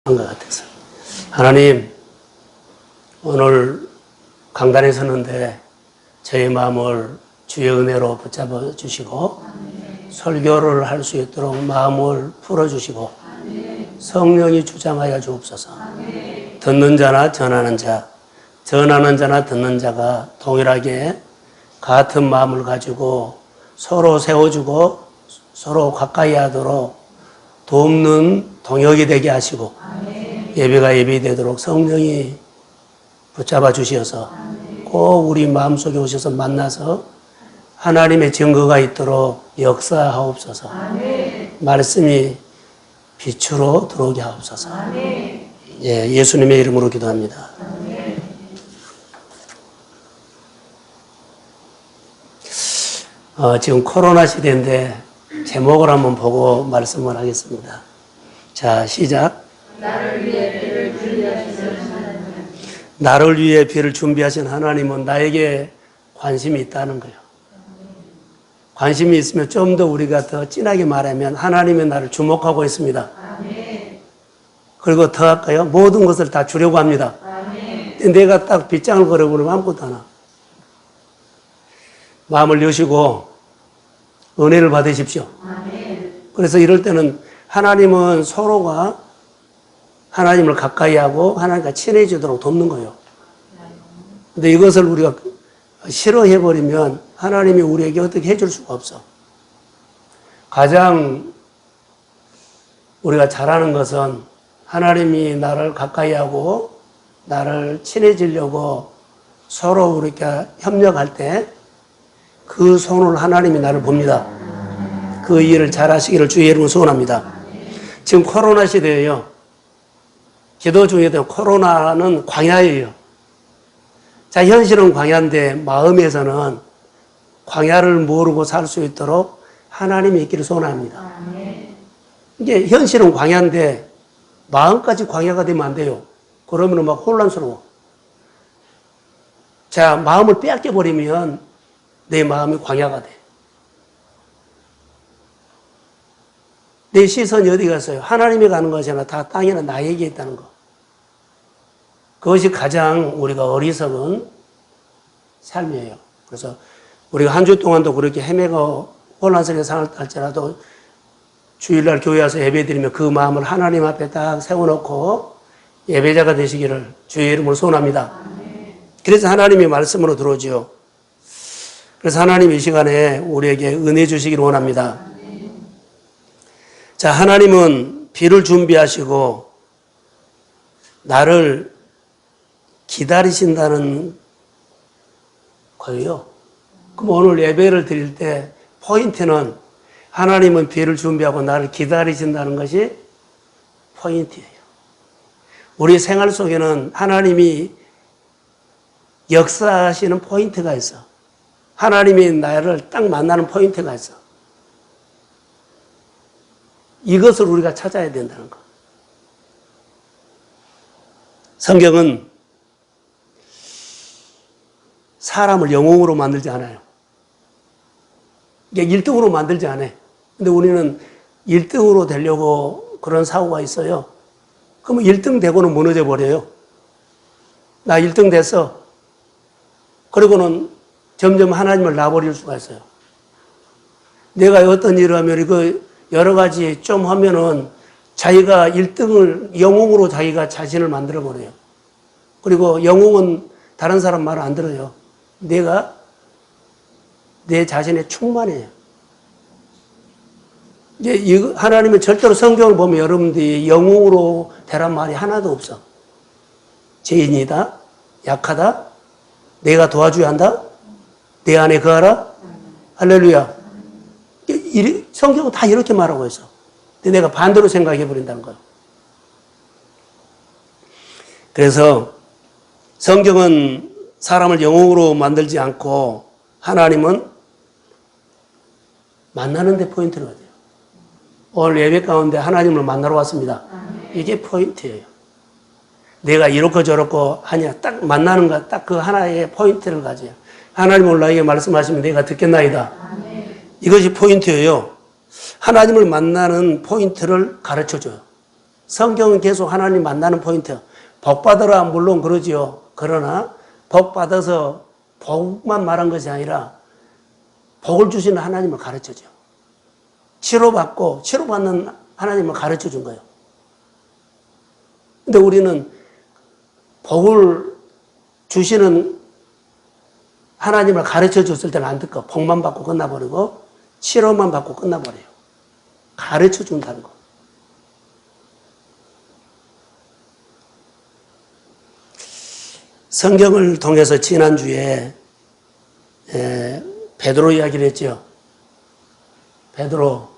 것 같아서. 하나님, 오늘 강단에 섰는데 저의 마음을 주의 은혜로 붙잡아 주시고 설교를 할 수 있도록 마음을 풀어주시고 성령이 주장하여 주옵소서. 듣는 자나 전하는 자, 전하는 자나 듣는 자가 동일하게 같은 마음을 가지고 서로 세워주고 서로 가까이 하도록 돕는 동역이 되게 하시고 예배가 예배되도록 성령이 붙잡아 주시어서 꼭 우리 마음속에 오셔서 만나서 하나님의 증거가 있도록 역사하옵소서. 말씀이 빛으로 들어오게 하옵소서. 예, 예수님의 이름으로 기도합니다. 지금 코로나 시대인데 제목을 한번 보고 말씀을 하겠습니다. 자, 시작. 나를 위해 비를 준비하신 하나님. 나를 위해 비를 준비하신 하나님은 나에게 관심이 있다는 거예요. 관심이 있으면 좀 더 우리가 더 진하게 말하면 하나님의 나를 주목하고 있습니다. 그리고 더 할까요? 모든 것을 다 주려고 합니다. 내가 딱 빗장을 걸어버리면 아무것도 안 와. 마음을 여시고 은혜를 받으십시오. 그래서 이럴 때는 하나님은 서로가 하나님을 가까이 하고 하나님과 친해지도록 돕는 거예요. 근데 이것을 우리가 싫어해버리면 하나님이 우리에게 어떻게 해줄 수가 없어. 가장 우리가 잘하는 것은 하나님이 나를 가까이 하고 나를 친해지려고 서로 우리가 협력할 때 그 손을 하나님이 나를 봅니다. 그 일을 잘 하시기를 주의 이름으로 소원합니다. 지금 코로나 시대예요. 기도 중에도 코로나는 광야예요. 자, 현실은 광야인데 마음에서는 광야를 모르고 살 수 있도록 하나님이 있기를 소원합니다. 이게 현실은 광야인데 마음까지 광야가 되면 안 돼요. 그러면 막 혼란스러워. 자, 마음을 빼앗겨버리면 내 마음이 광야가 돼. 내 시선이 어디 갔어요? 하나님이 가는 것이 아니라 다 땅이나 나에게 있다는 거. 그것이 가장 우리가 어리석은 삶이에요. 그래서 우리가 한 주 동안도 그렇게 헤매고 혼란스럽게 살았을지라도 주일날 교회 와서 예배 드리면 그 마음을 하나님 앞에 딱 세워놓고 예배자가 되시기를 주의 이름으로 소원합니다. 그래서 하나님의 말씀으로 들어오지요. 그래서 하나님 이 시간에 우리에게 은혜 주시기를 원합니다. 자, 하나님은 비를 준비하시고 나를 기다리신다는 거예요. 그럼 오늘 예배를 드릴 때 포인트는 하나님은 비를 준비하고 나를 기다리신다는 것이 포인트예요. 우리 생활 속에는 하나님이 역사하시는 포인트가 있어. 하나님이 나를 딱 만나는 포인트가 있어. 이것을 우리가 찾아야 된다는 거. 성경은 사람을 영웅으로 만들지 않아요. 이게 1등으로 만들지 않아요. 근데 우리는 1등으로 되려고 그런 사고가 있어요. 그러면 1등 되고는 무너져 버려요. 나 1등 됐어. 그리고는 점점 하나님을 놔버릴 수가 있어요. 내가 어떤 일을 하면 이거 여러 가지 좀 하면은 자기가 1등을 영웅으로 자기가 자신을 만들어 버려요. 그리고 영웅은 다른 사람 말 안 들어요. 내가 내 자신에 충만해요. 이제 하나님은 절대로 성경을 보면 여러분들이 영웅으로 되란 말이 하나도 없어. 죄인이다, 약하다, 내가 도와줘야 한다, 내 안에 거하라, 할렐루야. 성경은 다 이렇게 말하고 있어. 근데 내가 반대로 생각해 버린다는 거예요. 그래서 성경은 사람을 영웅으로 만들지 않고 하나님은 만나는 데 포인트를 줘요. 오늘 예배 가운데 하나님을 만나러 왔습니다. 이게 포인트예요. 내가 이렇고 저렇고 하냐, 딱 만나는 것, 딱 그 하나의 포인트를 가져요. 하나님 오늘 나에게 말씀하시면 내가 듣겠나이다. 이것이 포인트예요. 하나님을 만나는 포인트를 가르쳐줘요. 성경은 계속 하나님 만나는 포인트. 복 받으라 물론 그러지요. 그러나 복 받아서 복만 말한 것이 아니라 복을 주시는 하나님을 가르쳐줘. 치료받고 치료받는 하나님을 가르쳐 준 거예요. 근데 우리는 복을 주시는 하나님을 가르쳐 줬을 때는 안 듣고 복만 받고 끝나버리고 치료만 받고 끝나버려요. 가르쳐 준다는 거. 성경을 통해서 지난주에 베드로 이야기를 했죠. 베드로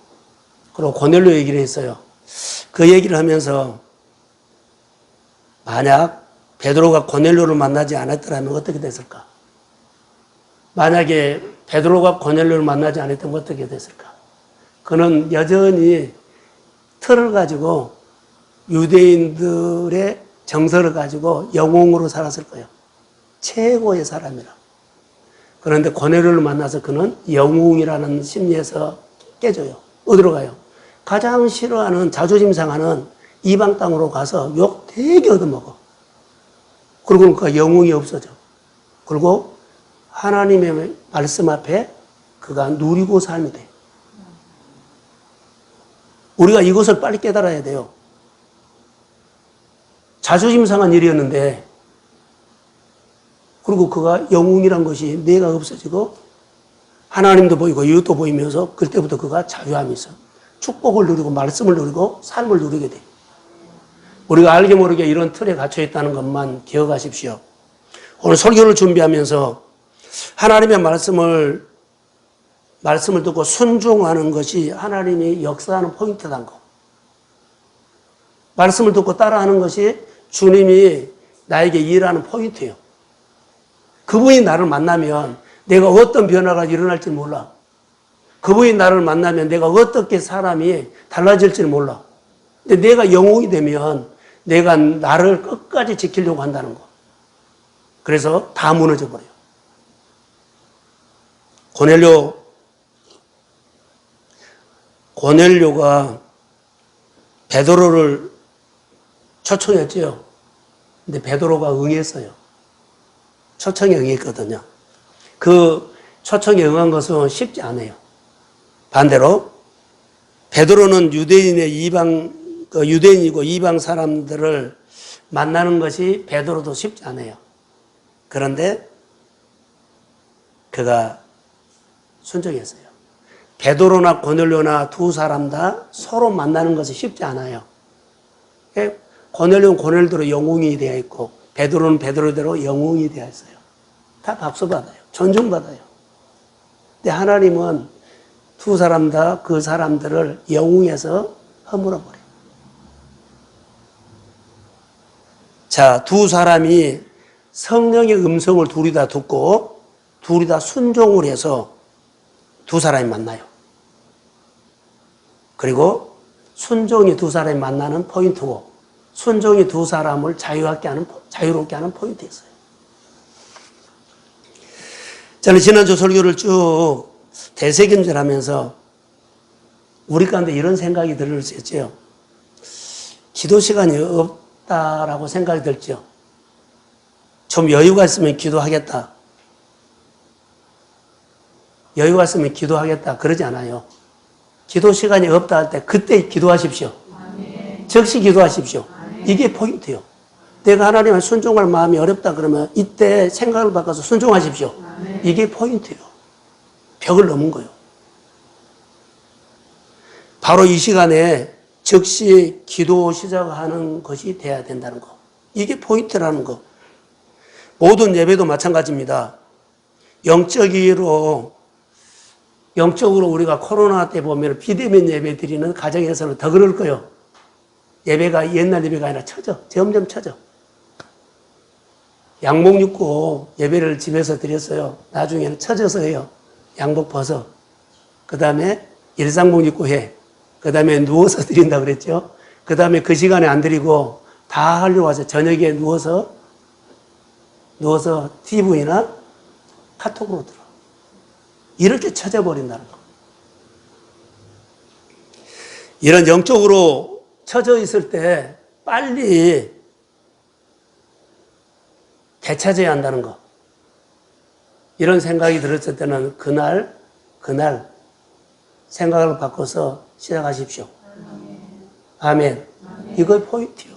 그리고 고넬료 얘기를 했어요. 그 얘기를 하면서 만약 베드로가 고넬료를 만나지 않았더라면 어떻게 됐을까? 만약에 베드로가 고넬료를 만나지 않았다면 어떻게 됐을까? 그는 여전히 틀을 가지고 유대인들의 정서를 가지고 영웅으로 살았을 거예요. 최고의 사람이라. 그런데 고넬료를 만나서 그는 영웅이라는 심리에서 깨져요. 어디로 가요? 가장 싫어하는 자존심 상하는 이방 땅으로 가서 욕 되게 얻어먹어. 그리고 그가 영웅이 없어져. 그리고 하나님의 말씀 앞에 그가 누리고 삶이 돼. 우리가 이것을 빨리 깨달아야 돼요. 자존심 상한 일이었는데, 그리고 그가 영웅이란 것이 내가 없어지고 하나님도 보이고 이웃도 보이면서 그때부터 그가 자유함이 있어. 축복을 누리고 말씀을 누리고 삶을 누리게 돼. 우리가 알게 모르게 이런 틀에 갇혀 있다는 것만 기억하십시오. 오늘 설교를 준비하면서 하나님의 말씀을 듣고 순종하는 것이 하나님이 역사하는 포인트라는 거. 말씀을 듣고 따라하는 것이 주님이 나에게 일하는 포인트예요. 그분이 나를 만나면 내가 어떤 변화가 일어날지 몰라. 그분이 나를 만나면 내가 어떻게 사람이 달라질지 몰라. 근데 내가 영웅이 되면 내가 나를 끝까지 지키려고 한다는 거. 그래서 다 무너져 버려요. 고넬료가 베드로를 초청했죠. 근데 베드로가 응했어요. 초청에 응했거든요. 그 초청에 응한 것은 쉽지 않아요. 반대로 베드로는 유대인이고 이방 사람들을 만나는 것이 베드로도 쉽지 않아요. 그런데 그가 순종했어요. 베드로나 고넬료나 두 사람 다 서로 만나는 것이 쉽지 않아요. 고넬료는 고넬료대로 영웅이 되어 있고 베드로는 베드로대로 영웅이 되어 있어요. 다 박수 받아요. 존중받아요. 근데 하나님은 두 사람 다 그 사람들을 영웅에서 허물어 버려요. 자, 두 사람이 성령의 음성을 둘이 다 듣고 둘이 다 순종을 해서 두 사람이 만나요. 그리고 순종이 두 사람이 만나는 포인트고 순종이 두 사람을 자유롭게 하는 포인트였어요. 저는 지난주 설교를 쭉 되새김질하면서 우리 가운데 이런 생각이 들을 수 있죠. 기도 시간이 없다라고 생각이 들죠. 좀 여유가 있으면 기도하겠다. 여유가 있으면 기도하겠다. 그러지 않아요. 기도 시간이 없다 할 때 그때 기도하십시오. 아멘. 즉시 기도하십시오. 아멘. 이게 포인트예요. 내가 하나님을 순종할 마음이 어렵다 그러면 이때 생각을 바꿔서 순종하십시오. 아멘. 이게 포인트예요. 벽을 넘은 거예요. 바로 이 시간에 즉시 기도 시작하는 것이 돼야 된다는 거. 이게 포인트라는 거. 모든 예배도 마찬가지입니다. 영적으로 우리가 코로나 때 보면 비대면 예배 드리는 가정에서는 더 그럴 거예요. 예배가 옛날 예배가 아니라 점점 쳐져. 양복 입고 예배를 집에서 드렸어요. 나중에는 쳐져서 해요. 양복 벗어. 그 다음에 일상복 입고 해. 그 다음에 누워서 드린다 그랬죠. 그 다음에 그 시간에 안 드리고 다 하려고 와서 저녁에 누워서 TV나 카톡으로 들어. 이렇게 쳐져버린다는 거. 이런 영적으로 처져 있을 때 빨리 되찾아야 한다는 거. 이런 생각이 들었을 때는 그날 생각을 바꿔서 시작하십시오. 아멘. 이거의 포인트요.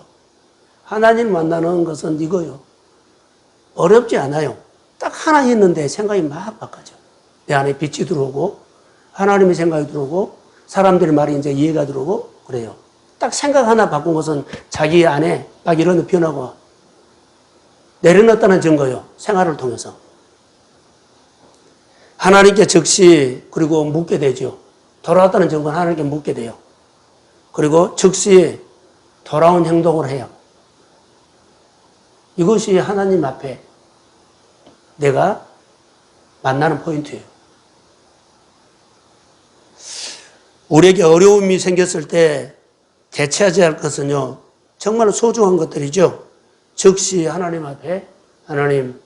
하나님 만나는 것은 이거요. 어렵지 않아요. 딱 하나 있는데 생각이 막 바꿔져. 내 안에 빛이 들어오고 하나님의 생각이 들어오고 사람들의 말이 이제 이해가 들어오고 그래요. 딱 생각 하나 바꾼 것은 자기 안에 막 이런 변화가 내려놨다는 증거요. 생활을 통해서. 하나님께 즉시 그리고 묻게 되죠. 돌아왔다는 증거는 하나님께 묻게 돼요. 그리고 즉시 돌아온 행동을 해요. 이것이 하나님 앞에 내가 만나는 포인트예요. 우리에게 어려움이 생겼을 때 대처하지 할 것은요, 정말 소중한 것들이죠. 즉시 하나님 앞에 하나님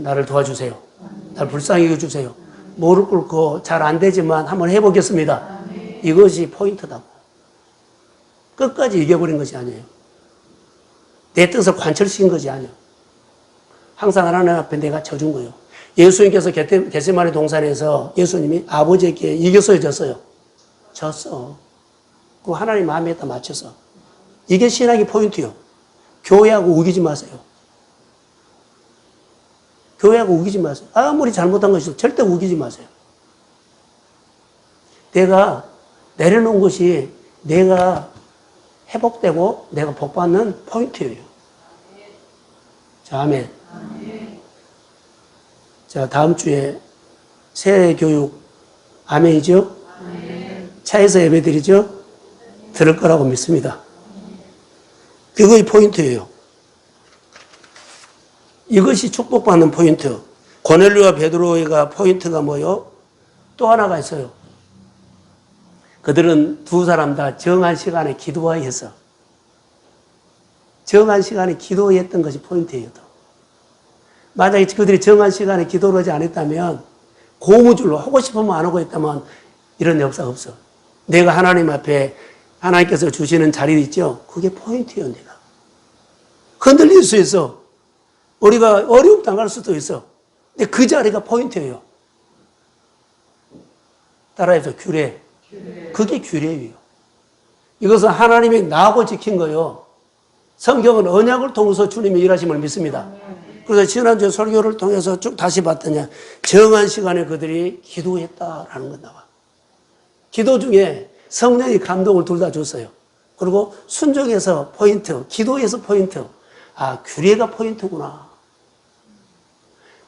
나를 도와주세요. 나를 불쌍히 여겨주세요. 무릎 꿇고 잘 안 되지만 한번 해보겠습니다. 이것이 포인트다. 끝까지 이겨버린 것이 아니에요. 내 뜻을 관철시킨 것이 아니에요. 항상 하나님 앞에 내가 져준 거예요. 예수님께서 겟세마네 동산에서 예수님이 아버지에게 이겼어요, 졌어요? 졌어. 그 하나님 마음에 다 맞춰서. 이게 신학의 포인트요. 교회하고 우기지 마세요. 교회하고 우기지 마세요. 아무리 잘못한 것이 절대 우기지 마세요. 내가 내려놓은 것이 내가 회복되고 내가 복받는 포인트예요. 자, 아멘. 자, 다음 주에 새 교육 아멘이죠? 차에서 예배드리죠? 들을 거라고 믿습니다. 그거의 포인트예요. 이것이 축복받는 포인트. 고넬료와 베드로가 포인트가 뭐요? 또 하나가 있어요. 그들은 두 사람 다 정한 시간에 기도하였어. 정한 시간에 기도했던 것이 포인트예요. 만약에 그들이 정한 시간에 기도를 하지 않았다면, 고무줄로 하고 싶으면 안 하고 있다면 이런 역사가 없어. 내가 하나님 앞에 하나님께서 주시는 자리 있죠? 그게 포인트예요, 내가. 흔들릴 수 있어. 우리가 어려움 당할 수도 있어. 근데 그 자리가 포인트예요. 따라해서 규례. 그게 규례예요. 이것은 하나님이 나하고 지킨 거예요. 성경은 언약을 통해서 주님이 일하심을 믿습니다. 그래서 지난주 설교를 통해서 쭉 다시 봤더니 정한 시간에 그들이 기도했다라는 건 나와. 기도 중에 성령이 감동을 둘 다 줬어요. 그리고 순종에서 포인트, 기도에서 포인트. 아, 규례가 포인트구나.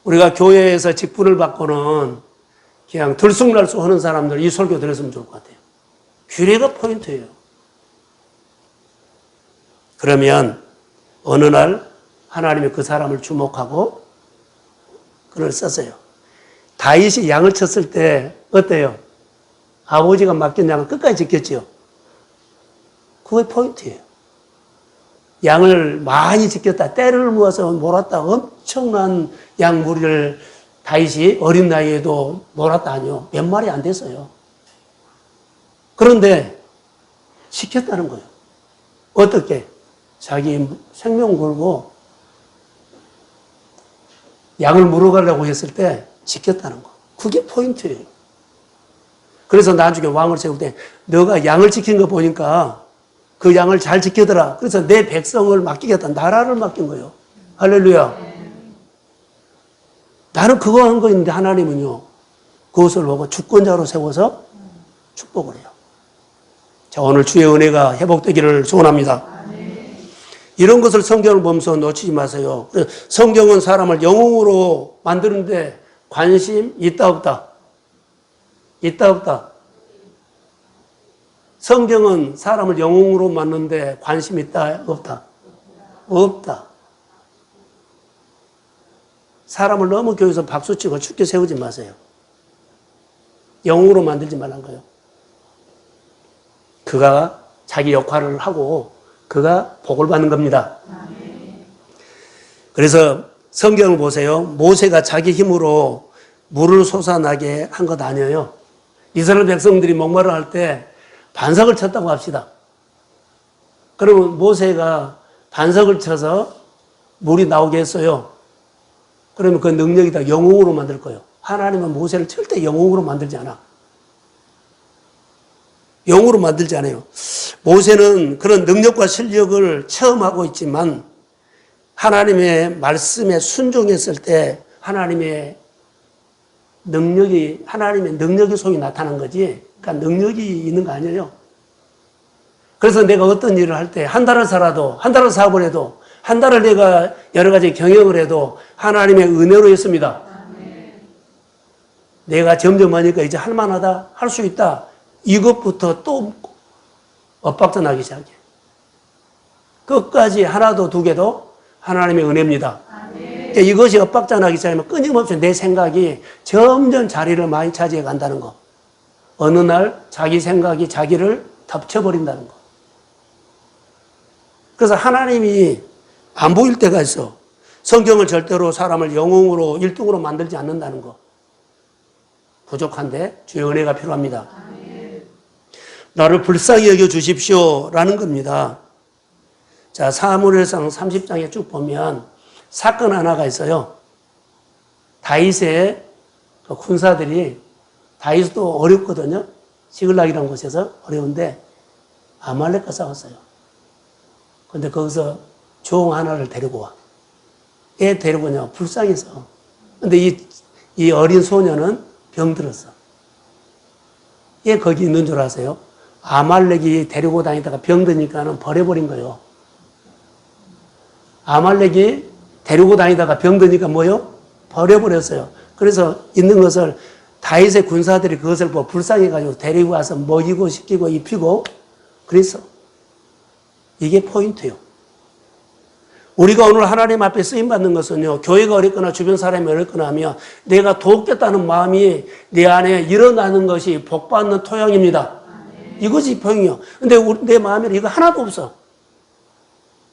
우리가 교회에서 직분을 받고는 그냥 들쑥날쑥 하는 사람들 이 설교 들었으면 좋을 것 같아요. 규례가 포인트예요. 그러면 어느 날 하나님이 그 사람을 주목하고 그를 썼어요. 다윗이 양을 쳤을 때 어때요? 아버지가 맡긴 양을 끝까지 지켰죠. 그게 포인트예요. 양을 많이 지켰다. 때를 모아서 몰았다. 엄청난 양 무리를 다윗이 어린 나이에도 몰았다니요. 몇 마리 안 됐어요. 그런데 지켰다는 거예요. 어떻게? 자기 생명 걸고 양을 물어가려고 했을 때 지켰다는 거. 그게 포인트예요. 그래서 나중에 왕을 세울 때 너가 양을 지킨 거 보니까 그 양을 잘 지키더라. 그래서 내 백성을 맡기겠다. 나라를 맡긴 거예요. 할렐루야. 나는 그거 한 거였는데 하나님은요. 그것을 보고 주권자로 세워서 축복을 해요. 자, 오늘 주의 은혜가 회복되기를 소원합니다. 이런 것을 성경을 보면서 놓치지 마세요. 성경은 사람을 영웅으로 만드는데 관심 있다 없다? 있다 없다? 성경은 사람을 영웅으로 만드는데 관심 있다 없다? 없다. 사람을 너무 교회에서 박수치고 죽게 세우지 마세요. 영웅으로 만들지 말란 거예요. 그가 자기 역할을 하고 그가 복을 받는 겁니다. 그래서 성경을 보세요. 모세가 자기 힘으로 물을 솟아나게 한 것 아니에요. 이스라엘 백성들이 목마르 할 때 반석을 쳤다고 합시다. 그러면 모세가 반석을 쳐서 물이 나오게 했어요. 그러면 그 능력이 다 영웅으로 만들 거예요. 하나님은 모세를 절대 영웅으로 만들지 않아. 영웅으로 만들지 않아요. 모세는 그런 능력과 실력을 체험하고 있지만 하나님의 말씀에 순종했을 때 하나님의 능력이 속이 나타난 거지. 그러니까 능력이 있는 거 아니에요. 그래서 내가 어떤 일을 할 때 한 달을 살아도, 한 달을 사업을 해도, 한 달을 내가 여러 가지 경영을 해도 하나님의 은혜로 했습니다. 내가 점점 하니까 이제 할만하다, 할 수 있다. 이것부터 또 엇박자 나기 시작해. 끝까지 하나도 두 개도 하나님의 은혜입니다. 그러니까 이것이 엇박자 나기 시작하면 끊임없이 내 생각이 점점 자리를 많이 차지해 간다는 거. 어느 날 자기 생각이 자기를 덮쳐버린다는 거. 그래서 하나님이 안 보일 때가 있어. 성경을 절대로 사람을 영웅으로 1등으로 만들지 않는다는 거. 부족한데 주의 은혜가 필요합니다. 나를 불쌍히 여겨 주십시오 라는 겁니다. 자, 사무엘상 30장에 쭉 보면 사건 하나가 있어요. 다윗의 그 군사들이, 다윗도 어렵거든요. 시글락이라는 곳에서 어려운데 아말렉과 싸웠어요. 근데 거기서 종 하나를 데리고 와. 얘 데리고 오냐? 불쌍해서. 근데 이 어린 소녀는 병들었어. 얘 거기 있는 줄 아세요? 아말렉이 데리고 다니다가 병드니까는 버려버린 거예요. 아말렉이 데리고 다니다가 병드니까 뭐요? 버려버렸어요. 그래서 있는 것을 다윗의 군사들이 그것을 보고 불쌍해가지고 데리고 와서 먹이고 시키고 입히고 그래서 이게 포인트예요. 우리가 오늘 하나님 앞에 쓰임받는 것은요, 교회가 어렵거나 주변 사람이 어렵거나 하면 내가 돕겠다는 마음이 내 안에 일어나는 것이 복받는 토양입니다. 이것이 포용이요. 근데 내 마음에 이거 하나도 없어.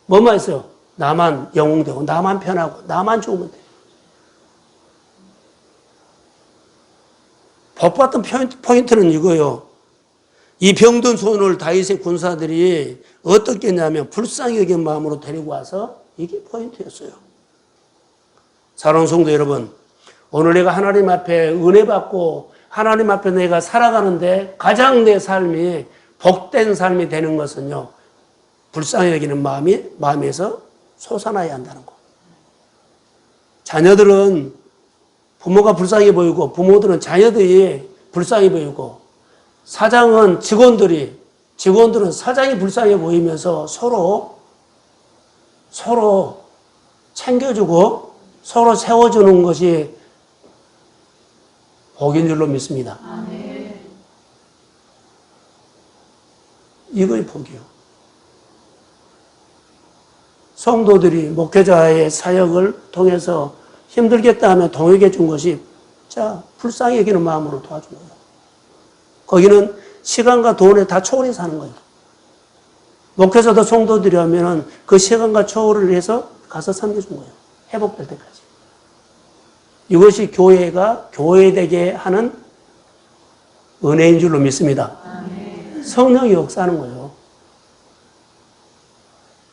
뭐만 있어요? 나만 영웅되고, 나만 편하고, 나만 좋으면 돼. 복받던 포인트는 이거요. 이 병든 손을 다윗의 군사들이 어떻게 했냐면 불쌍히 여긴 마음으로 데리고 와서 이게 포인트였어요. 사랑하는 성도 여러분, 오늘 내가 하나님 앞에 은혜 받고 하나님 앞에 내가 살아가는데 가장 내 삶이 복된 삶이 되는 것은요, 불쌍히 여기는 마음에서 솟아나야 한다는 거. 자녀들은 부모가 불쌍해 보이고 부모들은 자녀들이 불쌍해 보이고 사장은 직원들은 사장이 불쌍해 보이면서 서로 챙겨주고 서로 세워주는 것이 복인 줄로 믿습니다. 이거의 복이요. 성도들이 목회자의 사역을 통해서 힘들겠다 하면 동역해 준 것이 자, 불쌍히 여기는 마음으로 도와준 거예요. 거기는 시간과 돈에 다 초월해서 하는 거예요. 목회자도 성도들이 하면은 그 시간과 초월을 해서 가서 섬겨준 거예요. 회복될 때까지. 이것이 교회가 교회되게 하는 은혜인 줄로 믿습니다. 성령이 역사하는 거예요.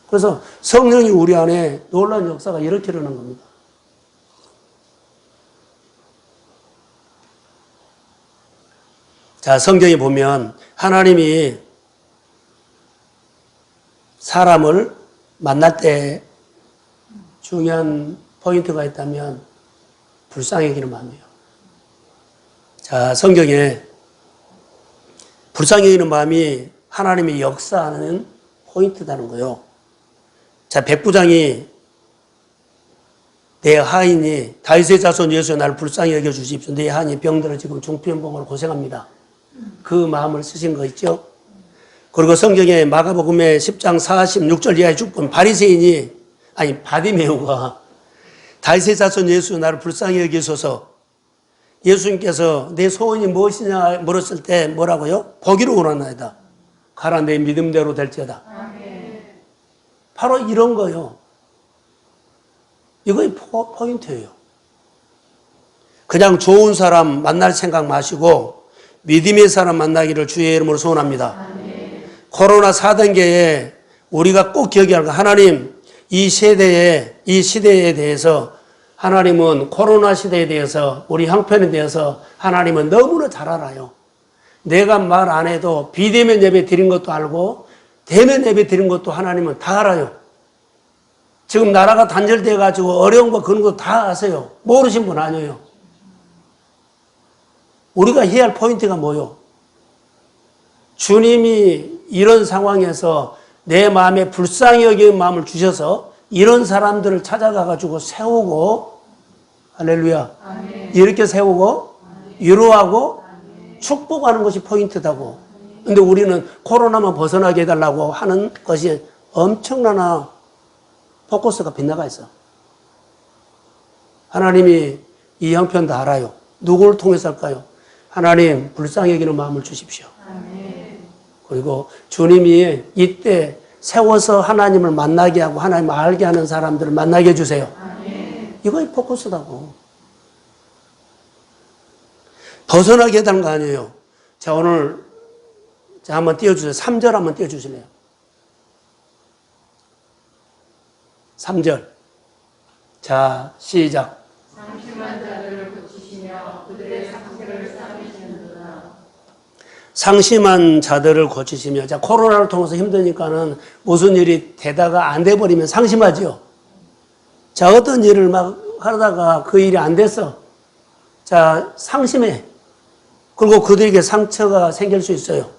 그래서 성령이 우리 안에 놀라운 역사가 이렇게 일어나는 겁니다. 자, 성경에 보면 하나님이 사람을 만날 때 중요한 포인트가 있다면 불쌍히 여기는 마음이에요. 자, 성경에 불쌍히 여기는 마음이 하나님이 역사하는 포인트다는 거예요. 자, 백부장이 내 하인이 다윗의 자손 예수여 나를 불쌍히 여겨 주십시오. 내 하인이 병들어 지금 중풍병으로 고생합니다. 그 마음을 쓰신 거 있죠? 그리고 성경에 마가복음의 10장 46절 이하에 쭉 보면 바디메오가 다윗의 자손 예수 나를 불쌍히 여기소서. 예수님께서 내 소원이 무엇이냐 물었을 때 뭐라고요? 보기를 원하나이다. 가라 내 믿음대로 될지어다. 바로 이런 거요. 이거의 포인트예요. 그냥 좋은 사람 만날 생각 마시고 믿음의 사람 만나기를 주의 이름으로 소원합니다. 코로나 4단계에 우리가 꼭 기억해야 할 거, 하나님, 이 시대에 대해서 하나님은 코로나 시대에 대해서, 우리 형편에 대해서 하나님은 너무나 잘 알아요. 내가 말 안 해도 비대면 예배 드린 것도 알고 대면 예배 드린 것도 하나님은 다 알아요. 지금 나라가 단절돼 가지고 어려운 거 그런 거 다 아세요. 모르신 분 아니에요. 우리가 해야 할 포인트가 뭐요? 주님이 이런 상황에서 내 마음에 불쌍히 여기는 마음을 주셔서 이런 사람들을 찾아가 가지고 세우고, 할렐루야, 아멘. 이렇게 세우고 위로하고 축복하는 것이 포인트다고. 근데 우리는 코로나만 벗어나게 해달라고 하는 것이 엄청나나 포커스가 빗나가 있어. 하나님이 이 형편도 알아요. 누구를 통해서 할까요? 하나님, 불쌍히 여기는 마음을 주십시오. 아멘. 그리고 주님이 이때 세워서 하나님을 만나게 하고 하나님을 알게 하는 사람들을 만나게 해주세요. 아멘. 이거의 포커스다고. 벗어나게 해달라는 거 아니에요. 자, 오늘 한번 띄워주세요. 3절 한번 띄워주실래요? 3절. 자, 시작. 상심한 자들을 고치시며 그들의 상처를 싸매시는구나. 상심한 자들을 고치시며. 자, 코로나를 통해서 힘드니까는 무슨 일이 되다가 안 돼버리면 상심하죠. 자, 어떤 일을 막 하다가 그 일이 안 됐어. 자, 상심해. 그리고 그들에게 상처가 생길 수 있어요.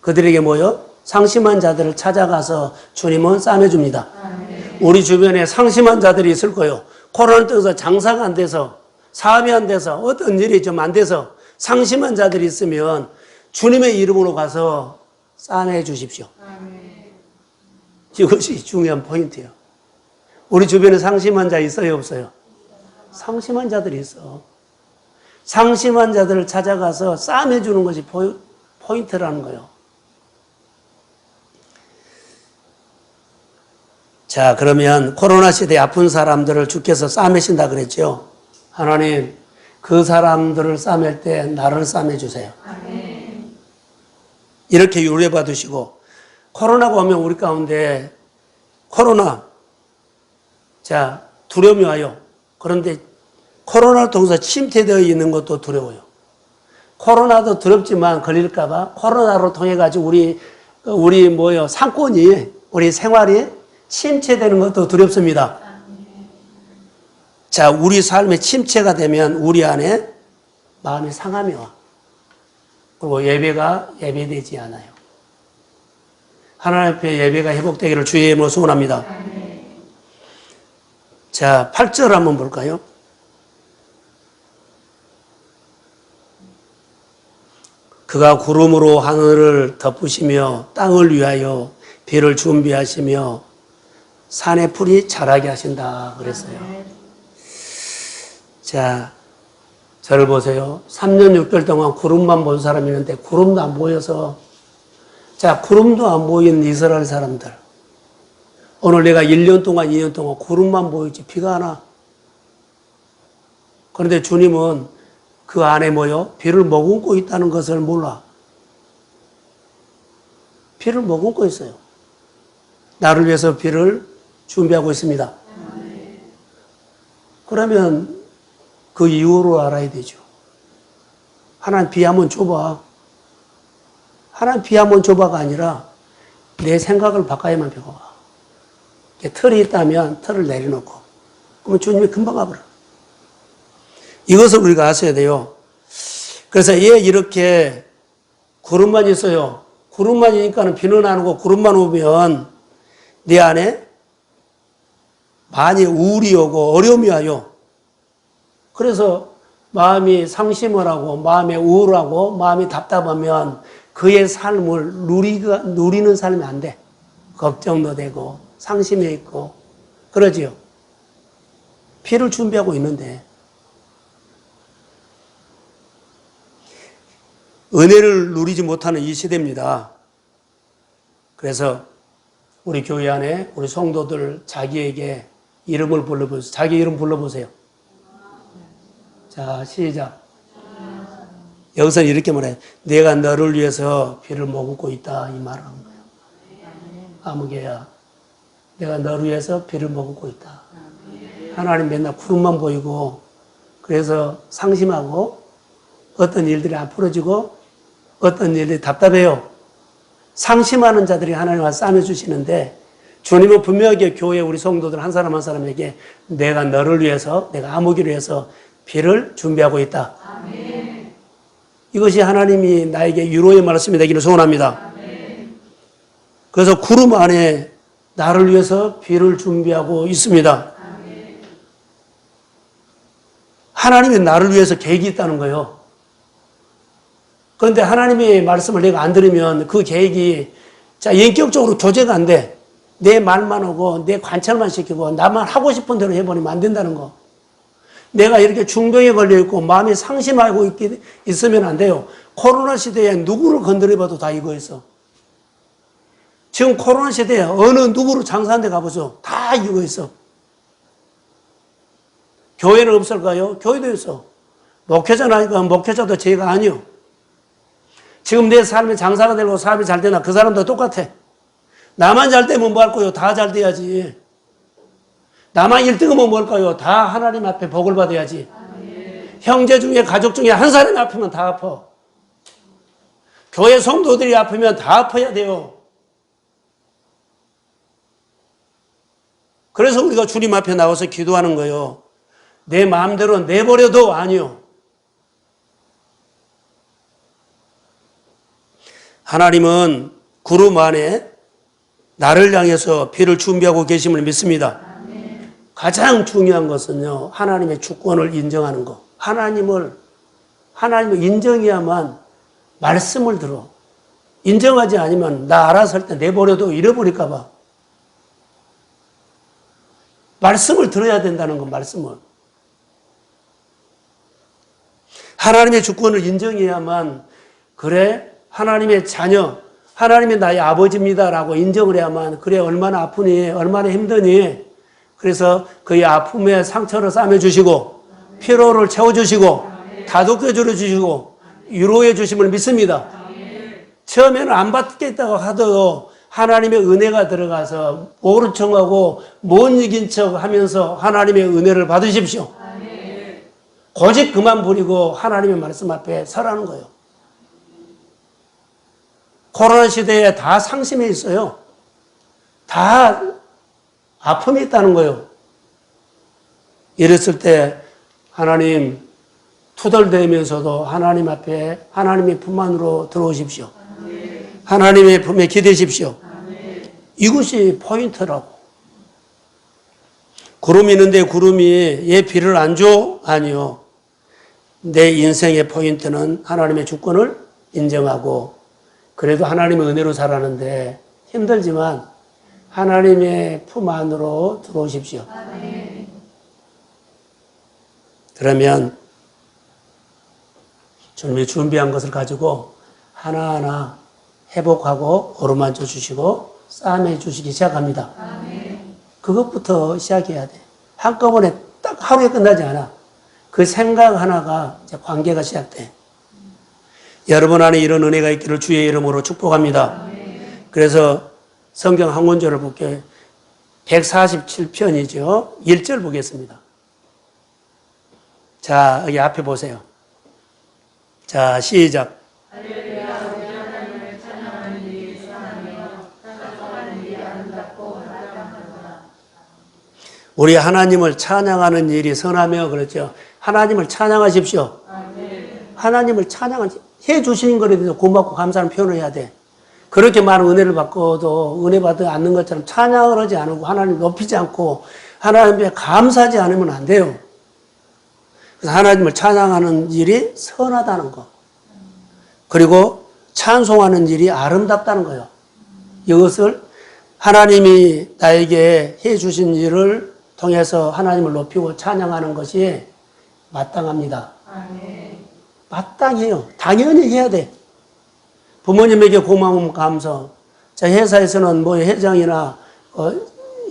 그들에게 뭐요? 상심한 자들을 찾아가서 주님은 싸매줍니다. 우리 주변에 상심한 자들이 있을 거예요. 코로나 때문에 장사가 안 돼서, 사업이 안 돼서, 어떤 일이 좀 안 돼서 상심한 자들이 있으면 주님의 이름으로 가서 싸매 주십시오. 이것이 중요한 포인트예요. 우리 주변에 상심한 자 있어요, 없어요? 상심한 자들이 있어. 상심한 자들을 찾아가서 싸매 주는 것이 포인트라는 거예요. 자, 그러면 코로나 시대에 아픈 사람들을 주께서 싸매신다 그랬죠. 하나님, 그 사람들을 싸맬 때 나를 싸매주세요. 아멘. 이렇게 유래 받으시고, 코로나가 오면 우리 가운데 코로나, 자, 두려움이 와요. 그런데 코로나를 통해서 침체되어 있는 것도 두려워요. 코로나도 두렵지만 걸릴까봐 코로나로 통해 가지고 우리 상권이, 우리 생활이 침체되는 것도 두렵습니다. 자, 우리 삶에 침체가 되면 우리 안에 마음이 상함이 와. 그리고 예배가 예배되지 않아요. 하나님 앞에 예배가 회복되기를 주의 이름으로 소원합니다. 자, 8절 한번 볼까요? 그가 구름으로 하늘을 덮으시며 땅을 위하여 비를 준비하시며 산의 풀이 자라게 하신다 그랬어요. 자, 저를 보세요. 3년 6개월 동안 구름만 본 사람이 있는데 구름도 안 보여서, 자, 구름도 안 보이는 이스라엘 사람들. 오늘 내가 1년 동안 2년 동안 구름만 보이지 비가 안 와. 그런데 주님은 그 안에 비를 머금고 있다는 것을 몰라. 비를 머금고 있어요. 나를 위해서 비를 준비하고 있습니다. 그러면 그 이유로 알아야 되죠. 하나님 비 한번 줘봐. 하나님 비 한번 줘봐가 아니라 내 생각을 바꿔야만 비가 와. 틀이 있다면 틀을 내려놓고, 그러면 주님이 금방 와버려. 이것을 우리가 아셔야 돼요. 그래서 이렇게 구름만 있어요. 구름만이니까 비는 안 오고 구름만 오면 내 안에 많이 우울이 오고 어려움이 와요. 그래서 마음이 상심을 하고 마음이 우울하고 마음이 답답하면 그의 삶을 누리는 삶이 안 돼. 걱정도 되고 상심해 있고 그러지요. 비를 준비하고 있는데 은혜를 누리지 못하는 이 시대입니다. 그래서 우리 교회 안에 우리 성도들 자기에게 이름을 불러보세요. 자기 이름 불러보세요. 자, 시작. 여기서 이렇게 말해요. 내가 너를 위해서 비를 머금고 있다 이 말을 하는 거예요. 아무개야, 내가 너를 위해서 피를 머금고 있다. 하나님 맨날 구름만 보이고 그래서 상심하고 어떤 일들이 안 풀어지고 어떤 일이 답답해요. 상심하는 자들이 하나님 와서 싸매주시는데 주님은 분명하게 교회 우리 성도들 한 사람 한 사람에게 내가 너를 위해서, 내가 아무기를 위해서 피를 준비하고 있다. 아멘. 이것이 하나님이 나에게 위로의 말씀이 되기를 소원합니다. 아멘. 그래서 구름 안에 나를 위해서 피를 준비하고 있습니다. 아멘. 하나님이 나를 위해서 계획이 있다는 거예요. 그런데 하나님의 말씀을 내가 안 들으면 그 계획이 인격적으로 교제가 안 돼. 내 말만 하고 내 관찰만 시키고 나만 하고 싶은 대로 해버리면 안 된다는 거. 내가 이렇게 중병에 걸려있고 마음이 상심하고 있으면 안 돼요. 코로나 시대에 누구를 건드려봐도 다 이거 있어. 지금 코로나 시대에 어느 누구를 장사한 데 가보죠. 다 이거 있어. 교회는 없을까요? 교회도 있어. 목회자나니까 목회자도 죄가 아니요. 지금 내 삶이 장사가 되고 사업이 잘 되나 그 사람도 똑같아. 나만 잘 되면 뭐 할 거요? 다 잘 돼야지. 나만 1등하면 뭐 할까요? 다 하나님 앞에 복을 받아야지. 아멘. 형제 중에 가족 중에 한 사람이 아프면 다 아파. 교회 성도들이 아프면 다 아파야 돼요. 그래서 우리가 주님 앞에 나와서 기도하는 거예요. 내 마음대로 내버려도 아니요. 하나님은 구름 안에 나를 향해서 피를 준비하고 계심을 믿습니다. 아멘. 가장 중요한 것은요, 하나님의 주권을 인정하는 것. 하나님을 인정해야만 말씀을 들어. 인정하지 않으면 나 알아서 할 때 내버려도 잃어버릴까봐. 말씀을 들어야 된다는 건 말씀을. 하나님의 주권을 인정해야만, 그래, 하나님의 자녀, 하나님이 나의 아버지입니다라고 인정을 해야만, 그래, 얼마나 아프니, 얼마나 힘드니, 그래서 그의 아픔에 상처를 싸매주시고, 피로를 채워주시고, 다독여 주시고, 위로해 주심을 믿습니다. 처음에는 안 받겠다고 하더라도 하나님의 은혜가 들어가서 모른 척하고 못 이긴 척 하면서 하나님의 은혜를 받으십시오. 고집 그만 부리고 하나님의 말씀 앞에 서라는 거예요. 코로나 시대에 다 상심해 있어요. 다 아픔이 있다는 거예요. 이랬을 때 하나님 투덜대면서도 하나님 앞에 하나님의 품 안으로 들어오십시오. 하나님의 품에 기대십시오. 이것이 포인트라고. 구름이 있는데 구름이 얘 비를 안 줘? 아니요. 내 인생의 포인트는 하나님의 주권을 인정하고 그래도 하나님의 은혜로 살았는데 힘들지만 하나님의 품 안으로 들어오십시오. 그러면 주님이 준비한 것을 가지고 하나하나 회복하고 어루만져 주시고 싸매 주시기 시작합니다. 그것부터 시작해야 돼. 한꺼번에 딱 하루에 끝나지 않아. 그 생각 하나가 이제 관계가 시작돼. 여러분 안에 이런 은혜가 있기를 주의 이름으로 축복합니다. 그래서 성경 한 구절을 볼게요. 147편이죠. 1절 보겠습니다. 자, 여기 앞에 보세요. 자, 시작. 우리 하나님을 찬양하는 일이 선하며 그렇죠. 하나님을 찬양하십시오. 하나님을 해 주시는 것에 대해서 고맙고 감사하는 표현을 해야 돼. 그렇게 많은 은혜를 받고도 은혜 받지 않는 것처럼 찬양을 하지 않고 하나님을 높이지 않고 하나님께 감사하지 않으면 안 돼요. 그래서 하나님을 찬양하는 일이 선하다는 거. 그리고 찬송하는 일이 아름답다는 거예요. 이것을 하나님이 나에게 해 주신 일을 통해서 하나님을 높이고 찬양하는 것이 마땅합니다. 마땅해요. 당연히 해야 돼. 부모님에게 고마움 감사. 자, 회사에서는 뭐 회장이나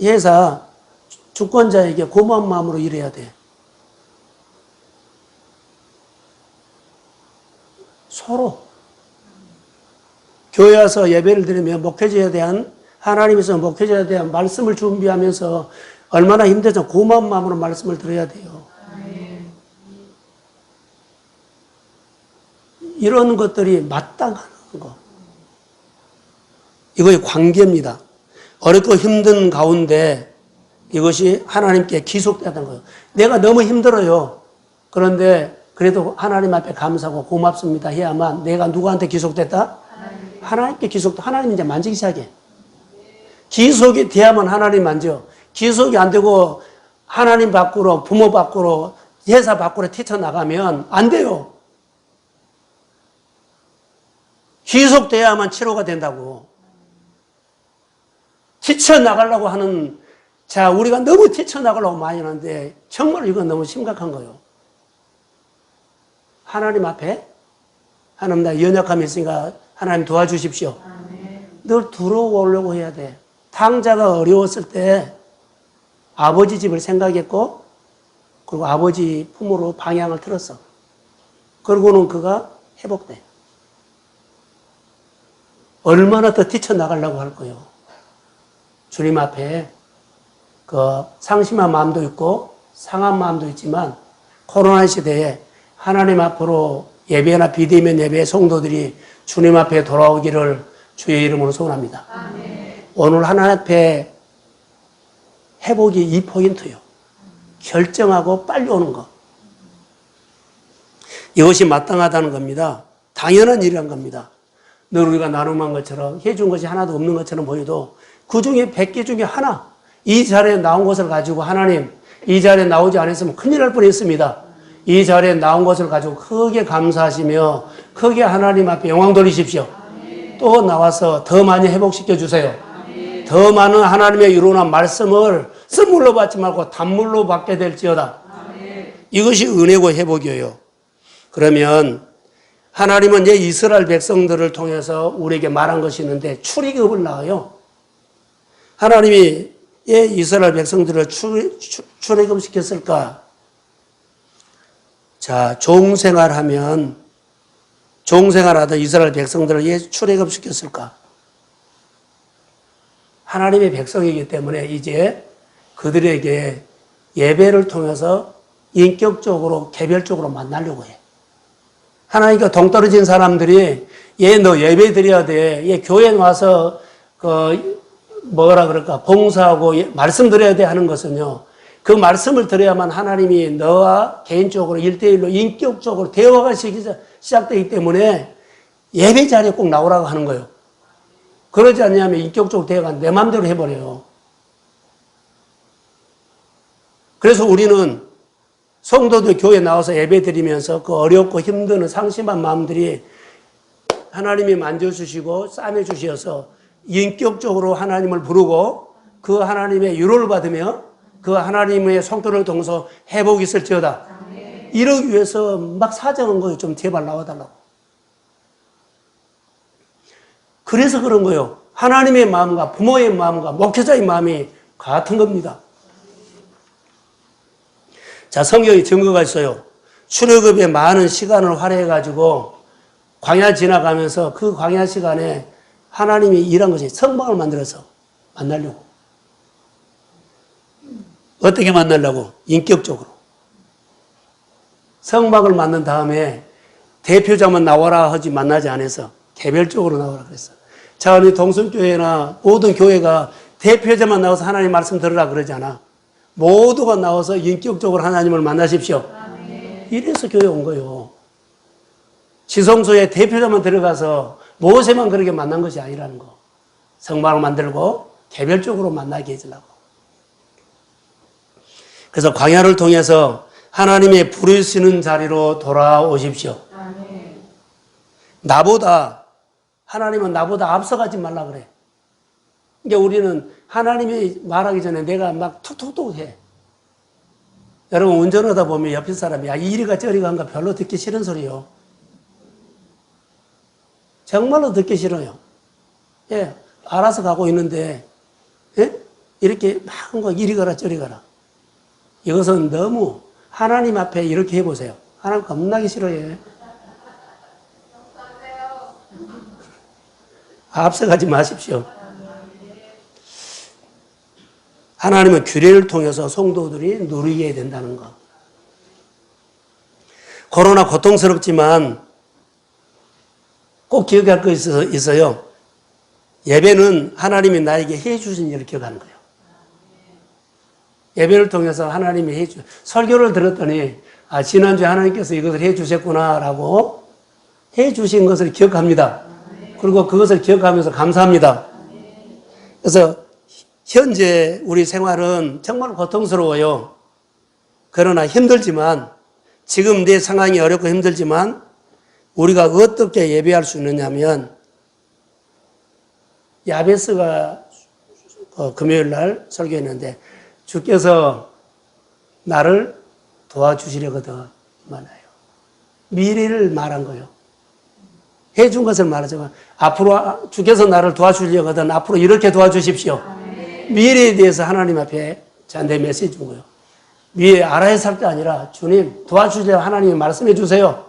회사 주권자에게 고마운 마음으로 일해야 돼. 서로. 교회 와서 예배를 드리면 목회자에 대한 하나님께서 목회자에 대한 말씀을 준비하면서 얼마나 힘들죠. 고마운 마음으로 말씀을 들어야 돼요. 이런 것들이 마땅한 거. 이거의 관계입니다. 어렵고 힘든 가운데 이것이 하나님께 기속되는 거예요. 내가 너무 힘들어요. 그런데 그래도 하나님 앞에 감사하고 고맙습니다 해야만 내가 누구한테 기속됐다? 하나님께 기속돼. 하나님 이제 만지기 시작해. 기속이 돼야만 하나님 만져. 기속이 안 되고 하나님 밖으로, 부모 밖으로, 회사 밖으로 뛰쳐나가면 안 돼요. 기속돼야만 치료가 된다고. 뛰쳐나가려고 하는, 자, 우리가 너무 뛰쳐나가려고 많이 하는데 정말 이건 너무 심각한 거예요. 하나님 앞에, 하나님 나 연약함이 있으니까 하나님 도와주십시오. 늘 들어오려고 해야 돼. 탕자가 어려웠을 때 아버지 집을 생각했고, 그리고 아버지 품으로 방향을 틀었어. 그러고는 그가 회복돼. 얼마나 더 뛰쳐나가려고 할 거예요. 주님 앞에 그 상심한 마음도 있고 상한 마음도 있지만 코로나 시대에 하나님 앞으로 예배나 비대면 예배 성도들이 주님 앞에 돌아오기를 주의 이름으로 소원합니다. 오늘 하나님 앞에 회복이 2포인트요. 결정하고 빨리 오는 것. 이것이 마땅하다는 겁니다. 당연한 일이란 겁니다. 늘 우리가 나눔한 것처럼 해준 것이 하나도 없는 것처럼 보여도 그 중에 100개 중에 하나, 이 자리에 나온 것을 가지고 하나님, 이 자리에 나오지 않았으면 큰일 날 뻔했습니다. 이 자리에 나온 것을 가지고 크게 감사하시며 크게 하나님 앞에 영광 돌리십시오. 또 나와서 더 많이 회복시켜 주세요. 더 많은 하나님의 이루어난 말씀을 선물로 받지 말고 단물로 받게 될지어다. 이것이 은혜고 회복이에요. 그러면 하나님은 이제 이스라엘 백성들을 통해서 우리에게 말한 것이 있는데 출애굽을 낳아요. 하나님이 왜 이스라엘 백성들을 출애굽시켰을까? 자, 종생활하면 종생활하던 이스라엘 백성들을 왜 출애굽시켰을까? 하나님의 백성이기 때문에 이제 그들에게 예배를 통해서 인격적으로 개별적으로 만나려고 해. 하나님과 동떨어진 사람들이 얘 너 예배 드려야 돼. 얘 교회 와서 뭐라 그럴까 봉사하고 말씀 드려야 돼 하는 것은요. 그 말씀을 들어야만 하나님이 너와 개인적으로 1대1로 인격적으로 대화가 시작되기 때문에 예배 자리에 꼭 나오라고 하는 거예요. 그러지 않냐면 인격적으로 대화가 내 마음대로 해버려요. 그래서 우리는 성도들 교회에 나와서 예배 드리면서 그 어렵고 힘든 상심한 마음들이 하나님이 만져주시고 싸매주셔서 인격적으로 하나님을 부르고 그 하나님의 위로를 받으며 그 하나님의 성도를 통해서 회복이 있을지어다. 이러기 위해서 막 사정한 거예요. 좀 제발 나와달라고. 그래서 그런 거예요. 하나님의 마음과 부모의 마음과 목회자의 마음이 같은 겁니다. 자, 성경에 증거가 있어요. 출애굽에 많은 시간을 할애해가지고 광야 지나가면서 그 광야 시간에 하나님이 일한 것이 성막을 만들어서 만나려고. 어떻게 만나려고? 인격적으로. 성막을 만든 다음에 대표자만 나와라 하지 만나지 않아서 개별적으로 나오라 그랬어. 자, 우리 동성교회나 모든 교회가 대표자만 나와서 하나님 말씀 들으라 그러지 않아. 모두가 나와서 인격적으로 하나님을 만나십시오. 이래서 교회 온 거예요. 지성소에 대표자만 들어가서 모세만 그렇게 만난 것이 아니라는 거. 성막을 만들고 개별적으로 만나게 해주려고. 그래서 광야를 통해서 하나님의 부르시는 자리로 돌아오십시오. 하나님은 나보다 앞서가지 말라 그래. 그러니까 우리는 하나님이 말하기 전에 내가 막 툭툭툭 해. 여러분 운전하다 보면 옆에 사람이 야 이리가 저리가 한가 별로 듣기 싫은 소리요. 정말로 듣기 싫어요. 예, 알아서 가고 있는데 예? 이렇게 막 한 거 이리 가라 저리 가라. 이것은 너무 하나님 앞에 이렇게 해보세요. 하나님 겁나게 싫어해. 앞서가지 마십시오. 하나님은 규례를 통해서 성도들이 누리게 된다는 것. 코로나 고통스럽지만 꼭 기억할 거 있어요. 예배는 하나님이 나에게 해주신 일을 기억하는 거예요. 예배를 통해서 하나님이 설교를 들었더니 지난주에 하나님께서 이것을 해주셨구나라고 해주신 것을 기억합니다. 그리고 그것을 기억하면서 감사합니다. 그래서 현재 우리 생활은 정말 고통스러워요. 그러나 힘들지만 지금 내 상황이 어렵고 힘들지만 우리가 어떻게 예배할 수 있느냐면 야베스가 금요일 날 설교했는데 주께서 나를 도와주시려거든 말아요. 미래를 말한 거예요. 해준 것을 말하지만 앞으로 주께서 나를 도와주려거든 앞으로 이렇게 도와주십시오. 미래에 대해서 하나님 앞에 내 메시지 준 거예요. 위에 알아야 살 게 아니라 주님 도와주시려고 하나님이 말씀해 주세요.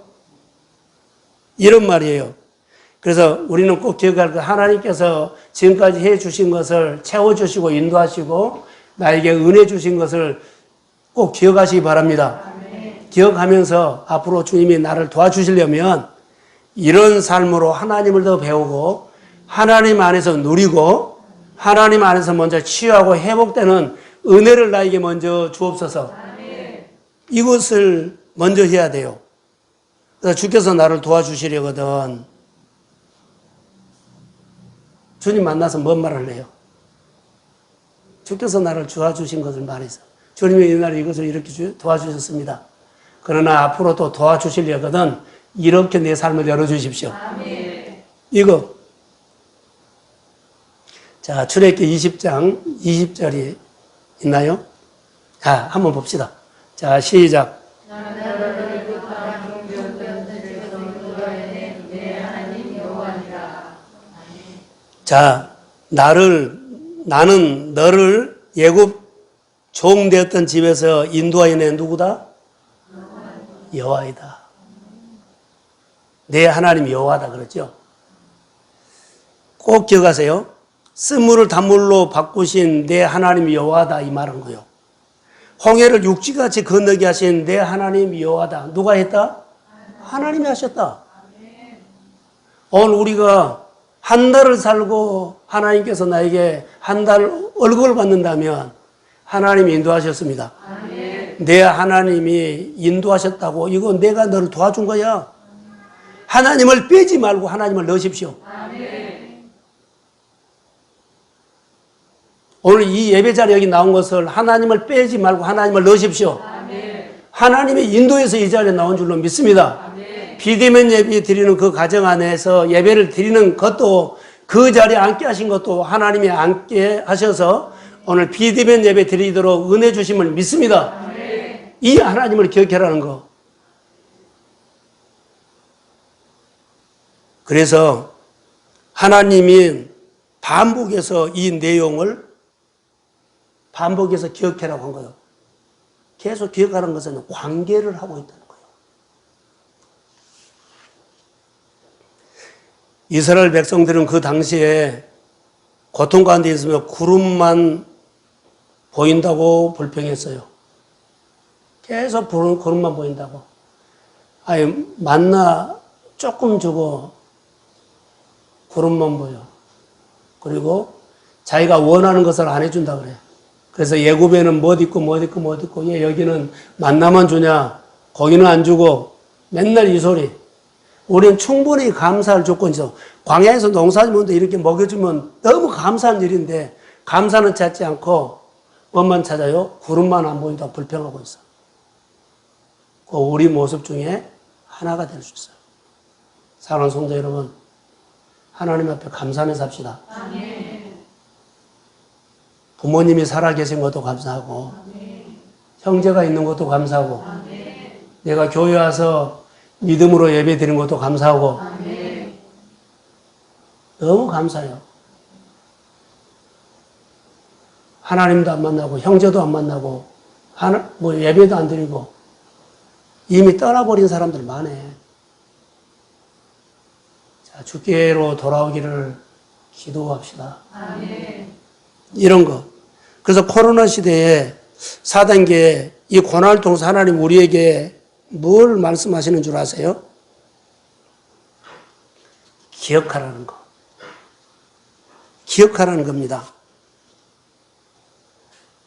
이런 말이에요. 그래서 우리는 꼭 기억할 것, 하나님께서 지금까지 해 주신 것을 채워주시고 인도하시고 나에게 은혜 주신 것을 꼭 기억하시기 바랍니다. 기억하면서 앞으로 주님이 나를 도와주시려면 이런 삶으로 하나님을 더 배우고 하나님 안에서 누리고 하나님 안에서 먼저 치유하고 회복되는 은혜를 나에게 먼저 주옵소서. 이것을 먼저 해야 돼요. 그래서 주께서 나를 도와주시려거든. 주님 만나서 뭔 말을 해요? 주께서 나를 도와주신 것을 말해서 주님이 이날 이것을 이렇게 도와주셨습니다. 그러나 앞으로 또 도와주시려거든 이렇게 내 삶을 열어주십시오. 이거 자, 출애굽기 20장 20절이 있나요? 자, 한번 봅시다. 자, 시작. 자, 나는 너를 애굽 종 되었던 집에서 인도하여낸 누구다? 여호와이다. 내 하나님 여호와다 그랬죠? 꼭 기억하세요. 쓴물을 단물로 바꾸신 내 하나님 여호와다 이 말한 거예요. 홍해를 육지같이 건너게 하신 내 하나님 여호와다. 누가 했다? 하나님이 하셨다. 오늘 우리가 한 달을 살고 하나님께서 나에게 한 달 월급을 받는다면 하나님이 인도하셨습니다. 내 하나님이 인도하셨다고 이거 내가 너를 도와준 거야. 하나님을 빼지 말고 하나님을 넣으십시오. 오늘 이 예배 자리에 여기 나온 것을 하나님을 빼지 말고 하나님을 넣으십시오. 하나님의 인도에서 이 자리에 나온 줄로 믿습니다. 비대면 예배 드리는 그 가정 안에서 예배를 드리는 것도 그 자리에 앉게 하신 것도 하나님이 앉게 하셔서 오늘 비대면 예배 드리도록 은혜 주심을 믿습니다. 이 하나님을 기억해라는 거. 그래서 하나님이 반복해서 이 내용을 반복해서 기억해라고 한 거예요. 계속 기억하는 것은 관계를 하고 있다는 거예요. 이스라엘 백성들은 그 당시에 고통 가운데 있으며 구름만 보인다고 불평했어요. 계속 구름만 보인다고. 아니, 만나 조금 주고 구름만 보여. 그리고 자기가 원하는 것을 안 해준다 그래. 그래서 예굽에는 못 있고 얘 여기는 만나만 주냐 거기는 안 주고 맨날 이 소리. 우리는 충분히 감사할 조건이 있어. 광야에서 농사짓는데 이렇게 먹여주면 너무 감사한 일인데 감사는 찾지 않고 뭐만 찾아요? 구름만 안 보인다고 불평하고 있어. 그 우리 모습 중에 하나가 될 수 있어요. 사랑하는 성도 여러분, 하나님 앞에 감사하면서 삽시다. 부모님이 살아계신 것도 감사하고 형제가 있는 것도 감사하고 내가 교회 와서 믿음으로 예배 드리는 것도 감사하고 너무 감사해요. 하나님도 안 만나고 형제도 안 만나고 예배도 안 드리고 이미 떠나버린 사람들 많아. 자, 주께로 돌아오기를 기도합시다. 이런 거. 그래서 코로나 시대에 4단계 이 고난을 통해서 하나님 우리에게 뭘 말씀하시는 줄 아세요? 기억하라는 거. 기억하라는 겁니다.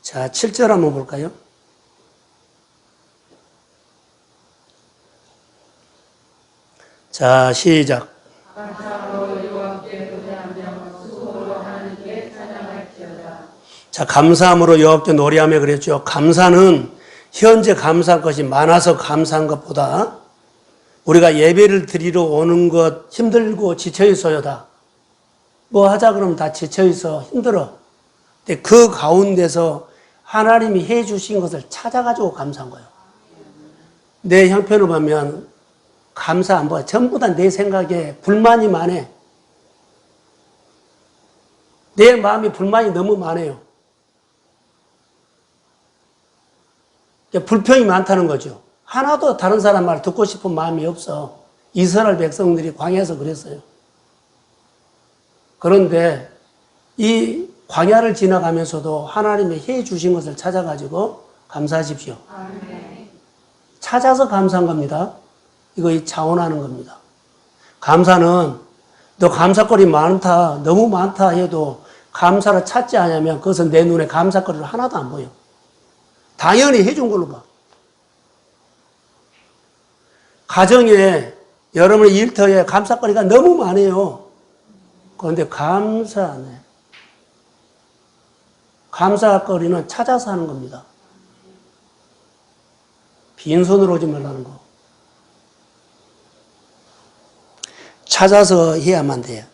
자, 7절 한번 볼까요? 자, 시작. 자, 감사함으로 여호와께 노래하며 그랬죠. 감사는 현재 감사할 것이 많아서 감사한 것보다 우리가 예배를 드리러 오는 것 힘들고 지쳐있어요다. 뭐 하자 그러면 다 지쳐있어 힘들어. 근데 그 가운데서 하나님이 해 주신 것을 찾아가지고 감사한 거예요. 내 형편을 보면 감사 안 보여. 전부 다 내 생각에 불만이 많아. 내 마음이 불만이 너무 많아요. 불평이 많다는 거죠. 하나도 다른 사람 말 듣고 싶은 마음이 없어. 이스라엘 백성들이 광야에서 그랬어요. 그런데 이 광야를 지나가면서도 하나님이 해 주신 것을 찾아가지고 감사하십시오. 찾아서 감사한 겁니다. 이거 자원하는 겁니다. 감사는 너 감사거리 많다, 너무 많다 해도 감사를 찾지 않으면 그것은 내 눈에 감사거리를 하나도 안 보여. 당연히 해준 걸로 봐. 가정에 여러분의 일터에 감사거리가 너무 많아요. 그런데 감사 안 해. 감사거리는 찾아서 하는 겁니다. 빈손으로 오지 말라는 거. 찾아서 해야만 돼요.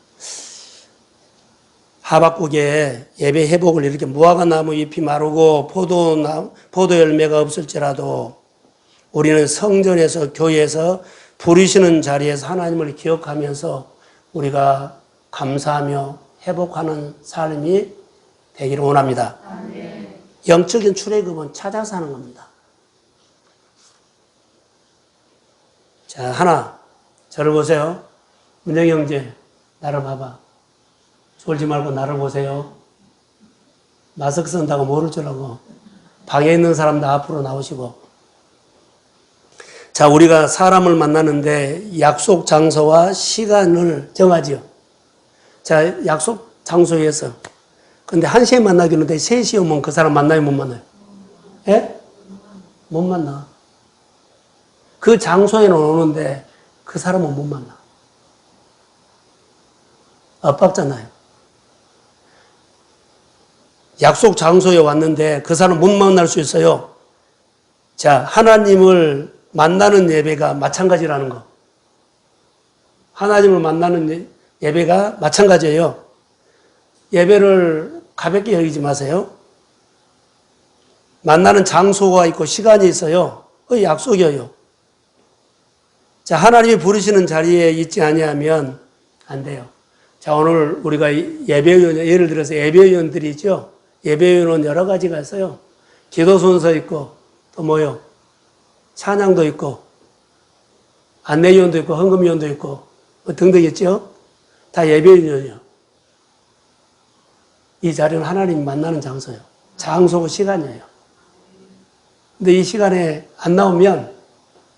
하박국에 예배 회복을 이렇게 무화과 나무 잎이 마르고 포도 열매가 없을지라도 우리는 성전에서 교회에서 부르시는 자리에서 하나님을 기억하면서 우리가 감사하며 회복하는 삶이 되기를 원합니다. 영적인 출애굽은 찾아서 하는 겁니다. 자, 하나, 저를 보세요. 문정희 형제, 나를 봐봐. 졸지 말고 나를 보세요. 마스크 쓴다고 모를 줄 알고. 방에 있는 사람도 앞으로 나오시고. 자, 우리가 사람을 만나는데 약속 장소와 시간을 정하지요. 자, 약속 장소에서. 근데 1시에 만나기로 했는데 3시에 오면 그 사람 만나요, 못 만나요? 예? 못 만나. 그 장소에는 오는데 그 사람은 못 만나. 엇박잖아요. 약속 장소에 왔는데 그 사람 못 만날 수 있어요. 자, 하나님을 만나는 예배가 마찬가지라는 거. 하나님을 만나는 예배가 마찬가지예요. 예배를 가볍게 여기지 마세요. 만나는 장소가 있고 시간이 있어요. 그 약속이에요. 자, 하나님이 부르시는 자리에 있지 아니하면 안 돼요. 자, 오늘 우리가 예배위원, 예를 들어서 예배위원들이 있죠. 예배위원은 여러 가지가 있어요. 기도 순서 있고, 또 뭐요? 찬양도 있고, 안내위원도 있고, 헌금위원도 있고, 뭐 등등 있죠. 다 예배위원이요. 이 자리는 하나님 만나는 장소예요. 장소고 시간이에요. 근데 이 시간에 안 나오면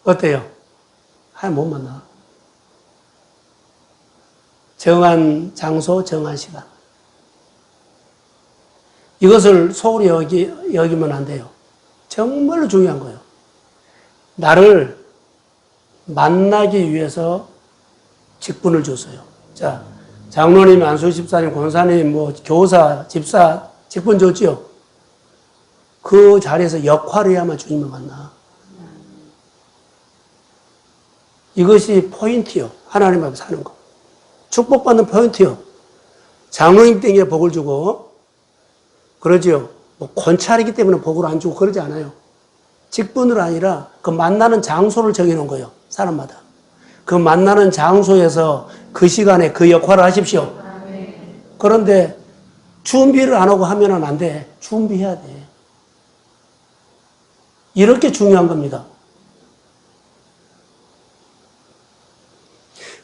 어때요? 못 만나. 정한 장소, 정한 시간. 이것을 소홀히 여기면 안 돼요. 정말로 중요한 거예요. 나를 만나기 위해서 직분을 줬어요. 자, 장로님, 안수 집사님, 권사님, 뭐 교사, 집사 직분 줬지요. 그 자리에서 역할을 해야만 주님을 만나. 이것이 포인트요. 하나님 앞에 사는 거. 축복받는 포인트요. 장로님 땡에 복을 주고 그러지요. 뭐 권찰이기 때문에 복을 안 주고 그러지 않아요. 직분으로 아니라 그 만나는 장소를 정해놓은 거예요. 사람마다. 그 만나는 장소에서 그 시간에 그 역할을 하십시오. 그런데 준비를 안 하고 하면 안 돼. 준비해야 돼. 이렇게 중요한 겁니다.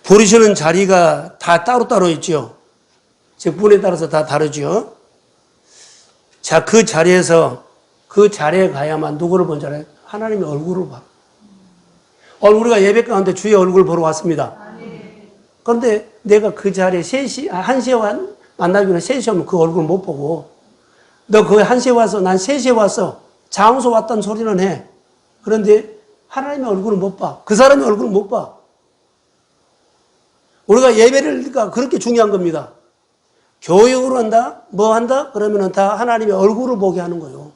부르시는 자리가 다 따로따로 있죠. 직분에 따라서 다 다르죠. 자, 그 자리에서, 그 자리에 가야만 누구를 본 줄 알아요? 하나님의 얼굴을 봐. 오늘 우리가 예배 가운데 주의 얼굴을 보러 왔습니다. 그런데 내가 그 자리에 1시에 만나기로 3시에 오면 그 얼굴을 못 보고, 너 거기 1시에 와서, 난 3시에 왔어. 장소 왔다는 소리는 해. 그런데 하나님의 얼굴을 못 봐. 그 사람의 얼굴을 못 봐. 우리가 예배를 그렇게 중요한 겁니다. 교육을 한다? 뭐 한다? 그러면은 다 하나님의 얼굴을 보게 하는 거예요.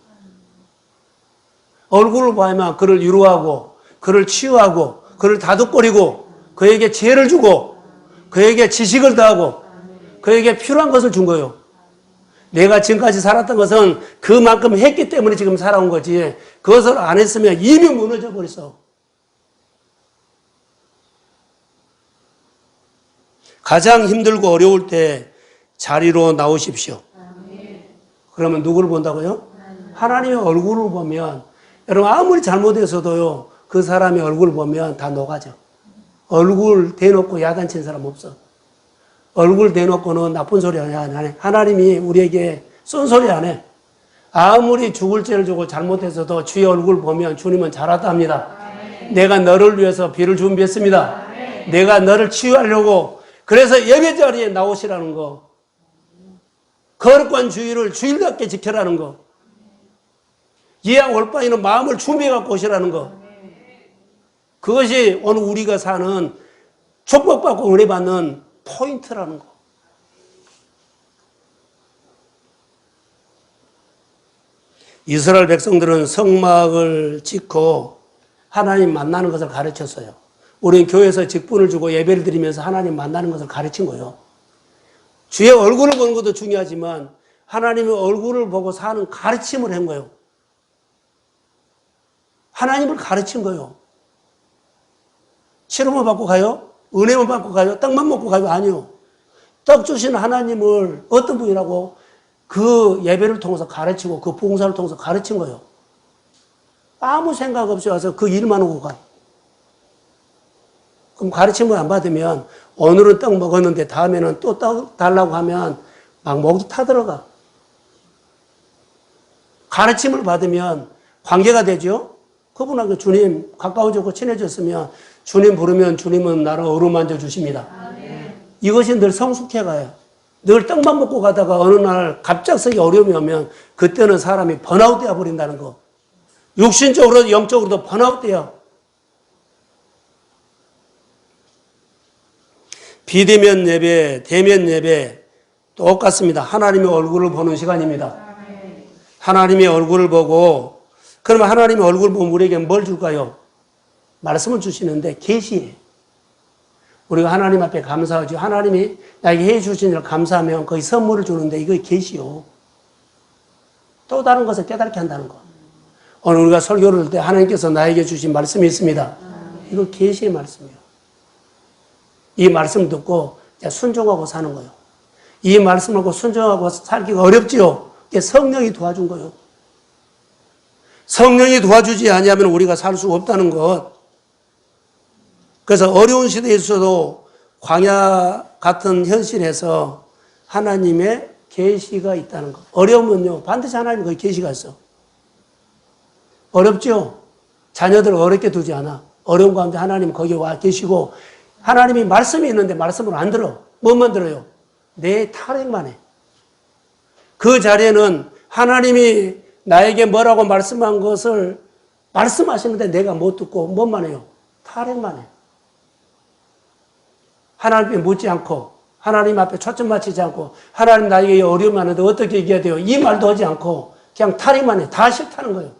얼굴을 봐야만 그를 위로하고, 그를 치유하고, 그를 다독거리고, 그에게 지혜를 주고, 그에게 지식을 더하고, 그에게 필요한 것을 준 거예요. 내가 지금까지 살았던 것은 그만큼 했기 때문에 지금 살아온 거지, 그것을 안 했으면 이미 무너져 버렸어. 가장 힘들고 어려울 때 자리로 나오십시오. 그러면 누구를 본다고요? 하나님의 얼굴을 보면, 여러분 아무리 잘못해서도요, 그 사람의 얼굴을 보면 다 녹아져. 얼굴 대놓고 야단친 사람 없어. 얼굴 대놓고는 나쁜 소리 안 해. 하나님이 우리에게 쏜소리 안 해. 아무리 죽을 죄를 주고 잘못해서도 주의 얼굴 보면 주님은 잘하다 합니다. 내가 너를 위해서 비를 준비했습니다. 내가 너를 치유하려고. 그래서 예배 자리에 나오시라는 거. 거룩한 주의를 주일답게 지켜라는 거. 이왕 올 바에는 마음을 준비해 갖고 오시라는 거. 그것이 오늘 우리가 사는 축복받고 은혜 받는 포인트라는 거. 이스라엘 백성들은 성막을 짓고 하나님 만나는 것을 가르쳤어요. 우리는 교회에서 직분을 주고 예배를 드리면서 하나님 만나는 것을 가르친 거예요. 주의 얼굴을 보는 것도 중요하지만 하나님의 얼굴을 보고 사는 가르침을 한 거예요. 하나님을 가르친 거예요. 치료만 받고 가요? 은혜만 받고 가요? 떡만 먹고 가요? 아니요. 떡 주시는 하나님을 어떤 분이라고 그 예배를 통해서 가르치고 그 봉사를 통해서 가르친 거예요. 아무 생각 없이 와서 그 일만 하고 가. 그럼 가르침을 안 받으면 오늘은 떡 먹었는데 다음에는 또 떡 달라고 하면 막 목이 타들어가. 가르침을 받으면 관계가 되죠. 그분하고 주님 가까워지고 친해졌으면 주님 부르면 주님은 나를 어루만져 주십니다. 이것이 늘 성숙해 가요. 늘 떡만 먹고 가다가 어느 날 갑작스럽게 어려움이 오면 그때는 사람이 번아웃 되어 버린다는 거. 육신적으로도 영적으로도 번아웃 돼요. 비대면 예배, 대면 예배 똑같습니다. 하나님의 얼굴을 보는 시간입니다. 하나님의 얼굴을 보고, 그러면 하나님의 얼굴을 보면 우리에게 뭘 줄까요? 말씀을 주시는데 계시예요. 우리가 하나님 앞에 감사하죠. 하나님이 나에게 해주신 일 감사하면 거의 선물을 주는데 이거 계시요. 또 다른 것을 깨닫게 한다는 거. 오늘 우리가 설교를 할 때 하나님께서 나에게 주신 말씀이 있습니다. 이거 계시의 말씀이에요. 이 말씀 듣고 순종하고 사는 거예요. 이 말씀하고 순종하고 살기가 어렵지요. 성령이 도와준 거예요. 성령이 도와주지 아니하면 우리가 살 수 없다는 것. 그래서 어려운 시대에 있어도 광야 같은 현실에서 하나님의 계시가 있다는 것. 어려우면요, 반드시 하나님 거기 계시가 있어. 어렵죠? 자녀들 어렵게 두지 않아. 어려운 가운데 하나님 거기 와 계시고, 하나님이 말씀이 있는데 말씀을 안 들어. 뭐만 들어요? 내 탈핵만 해. 그 자리에는 하나님이 나에게 뭐라고 말씀한 것을 말씀하시는데 내가 못 듣고 뭐만 해요? 탈핵만 해. 하나님께 묻지 않고, 하나님 앞에 초점 맞추지 않고, 하나님 나에게 어려움이 많은데 어떻게 이겨야 돼요? 이 말도 하지 않고 그냥 탈핵만 해. 다 싫다는 거예요.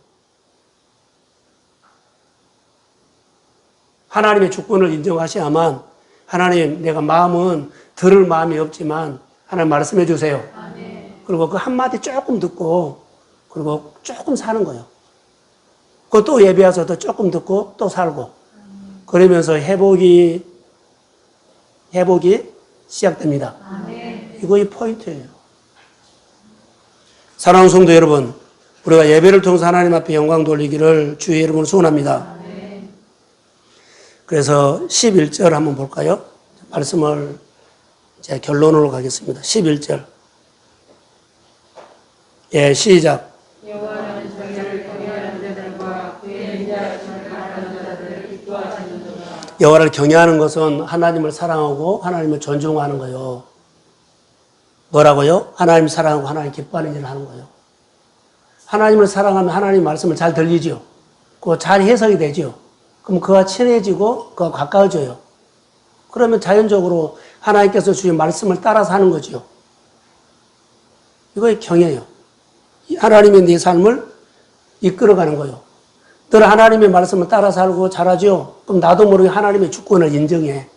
하나님의 주권을 인정하셔야만, 하나님 내가 마음은 들을 마음이 없지만 하나님 말씀해 주세요. 그리고 그 한마디 조금 듣고 그리고 조금 사는 거예요. 그리고 또 예배 와서도 조금 듣고 또 살고 그러면서 회복이 시작됩니다. 이거 포인트예요. 사랑하는 성도 여러분, 우리가 예배를 통해서 하나님 앞에 영광 돌리기를 주의 이름으로 소원합니다. 그래서 11절 한번 볼까요? 말씀을 이제 결론으로 가겠습니다. 11절. 예, 시작. 여호와는 자기를 경외하는 자들과 그의 인자하심을 바라는 자들을 기뻐하시는도다. 여호와를 경외하는 것은 하나님을 사랑하고 하나님을 존중하는 거요. 뭐라고요? 하나님 사랑하고 하나님 기뻐하는 일을 하는 거요. 하나님을 사랑하면 하나님 말씀을 잘 들리죠. 그거 잘 해석이 되죠. 그럼 그와 친해지고 그와 가까워져요. 그러면 자연적으로 하나님께서 주신 말씀을 따라서 하는 거죠. 이거의 경외예요. 하나님이 네 삶을 이끌어가는 거예요. 늘 하나님의 말씀을 따라 살고 잘하죠. 그럼 나도 모르게 하나님의 주권을 인정해.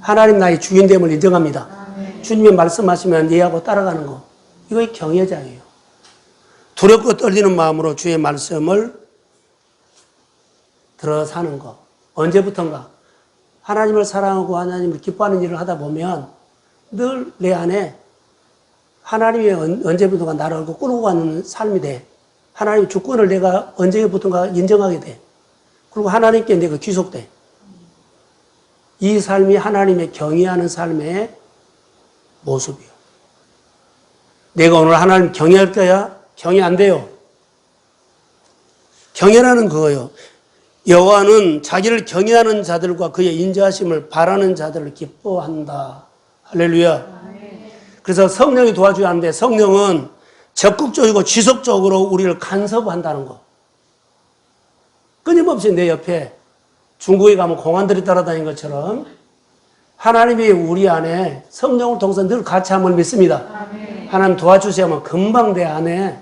하나님 나의 주인됨을 인정합니다. 주님이 말씀하시면 이해하고 따라가는 거. 이거의 경외자예요. 두렵고 떨리는 마음으로 주의 말씀을 들어 사는 거. 언제부턴가 하나님을 사랑하고 하나님을 기뻐하는 일을 하다 보면 늘 내 안에 하나님이 언제부턴가 나를 끌고 가는 삶이 돼. 하나님의 주권을 내가 언제부턴가 인정하게 돼. 그리고 하나님께 내가 귀속돼. 이 삶이 하나님의 경외하는 삶의 모습이요. 내가 오늘 하나님 경외할 거야? 경외 안 돼요. 경외라는 그거예요. 여호와는 자기를 경외하는 자들과 그의 인자하심을 바라는 자들을 기뻐한다. 할렐루야. 그래서 성령이 도와줘야 하는데 성령은 적극적이고 지속적으로 우리를 간섭한다는 거. 끊임없이 내 옆에 중국에 가면 공안들이 따라다니는 것처럼 하나님이 우리 안에 성령을 통해서 늘 같이 함을 믿습니다. 아멘. 하나님 도와주시면 금방 내 안에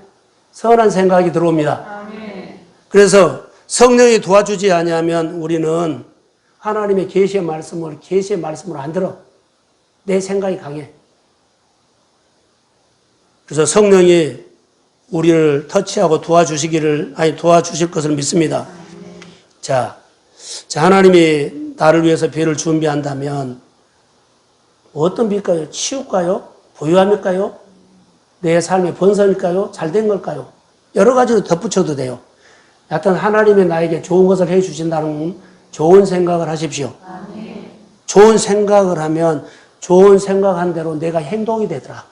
선한 생각이 들어옵니다. 아멘. 그래서 성령이 도와주지 아니하면 우리는 하나님의 계시의 말씀으로 안 들어. 내 생각이 강해. 그래서 성령이 우리를 터치하고 도와주실 것을 믿습니다. 자, 하나님이 나를 위해서 비를 준비한다면 어떤 비일까요? 치유일까요? 부유함일까요? 내 삶의 번성일까요? 잘된 걸까요? 여러 가지로 덧붙여도 돼요. 하여튼 하나님이 나에게 좋은 것을 해 주신다는 좋은 생각을 하십시오. 좋은 생각을 하면 좋은 생각한 대로 내가 행동이 되더라.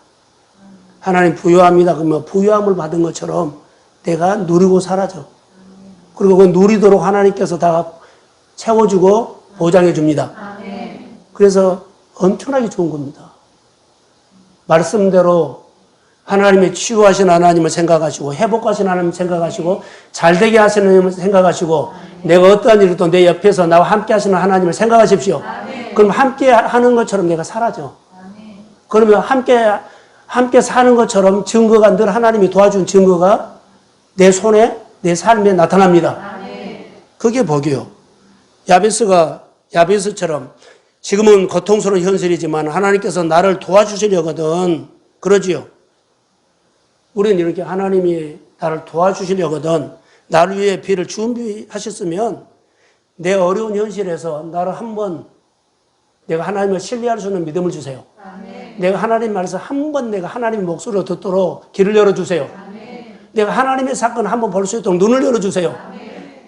하나님 부유합니다. 그러면 부유함을 받은 것처럼 내가 누리고 살아져. 그리고 그 누리도록 하나님께서 다 채워주고 보장해 줍니다. 그래서 엄청나게 좋은 겁니다. 말씀대로 하나님의 치유하신 하나님을 생각하시고 회복하신 하나님을 생각하시고 잘되게 하시는 하나님을 생각하시고 내가 어떠한 일도 내 옆에서 나와 함께 하시는 하나님을 생각하십시오. 그럼 함께 하는 것처럼 내가 사라져. 그러면 함께 사는 것처럼 증거가 늘 하나님이 도와준 증거가 내 손에 내 삶에 나타납니다. 그게 복이요. 야베스처럼 지금은 고통스러운 현실이지만 하나님께서 나를 도와주시려거든 그러지요. 우리는 이렇게 하나님이 나를 도와주시려거든 나를 위해 비를 준비하셨으면 내 어려운 현실에서 나를 한번 내가 하나님을 신뢰할 수 있는 믿음을 주세요. 내가 하나님 말해서 한번 내가 하나님의 목소리를 듣도록 길을 열어주세요. 내가 하나님의 사건을 한번 볼 수 있도록 눈을 열어주세요.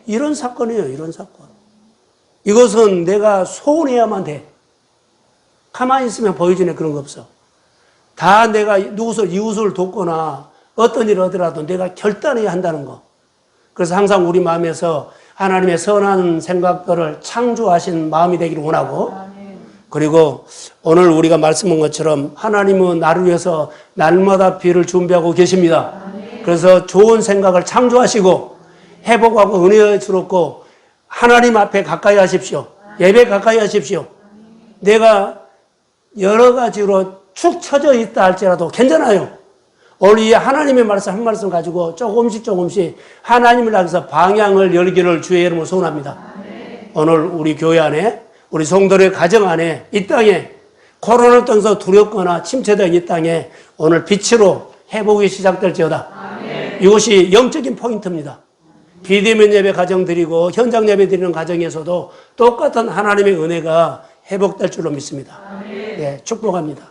이런 사건이에요. 이런 사건. 이것은 내가 소원해야만 돼. 가만히 있으면 보여지네 그런 거 없어. 다 내가 이웃을 돕거나 어떤 일을 하더라도 내가 결단해야 한다는 거. 그래서 항상 우리 마음에서 하나님의 선한 생각들을 창조하신 마음이 되기를 원하고 그리고 오늘 우리가 말씀한 것처럼 하나님은 나를 위해서 날마다 비를 준비하고 계십니다. 그래서 좋은 생각을 창조하시고 회복하고 은혜스럽고 하나님 앞에 가까이 하십시오. 예배 가까이 하십시오. 내가 여러 가지로 축 처져 있다 할지라도 괜찮아요. 오늘 이 하나님의 말씀 한 말씀 가지고 조금씩 하나님을 향해서 방향을 열기를 주의 이름으로 소원합니다. 오늘 우리 교회 안에 우리 성도의 가정 안에 이 땅에 코로나를 통해서 두렵거나 침체된 이 땅에 오늘 빛으로 회복이 시작될지어다. 이것이 영적인 포인트입니다. 비대면 예배 가정 드리고 현장 예배 드리는 가정에서도 똑같은 하나님의 은혜가 회복될 줄로 믿습니다. 네, 축복합니다.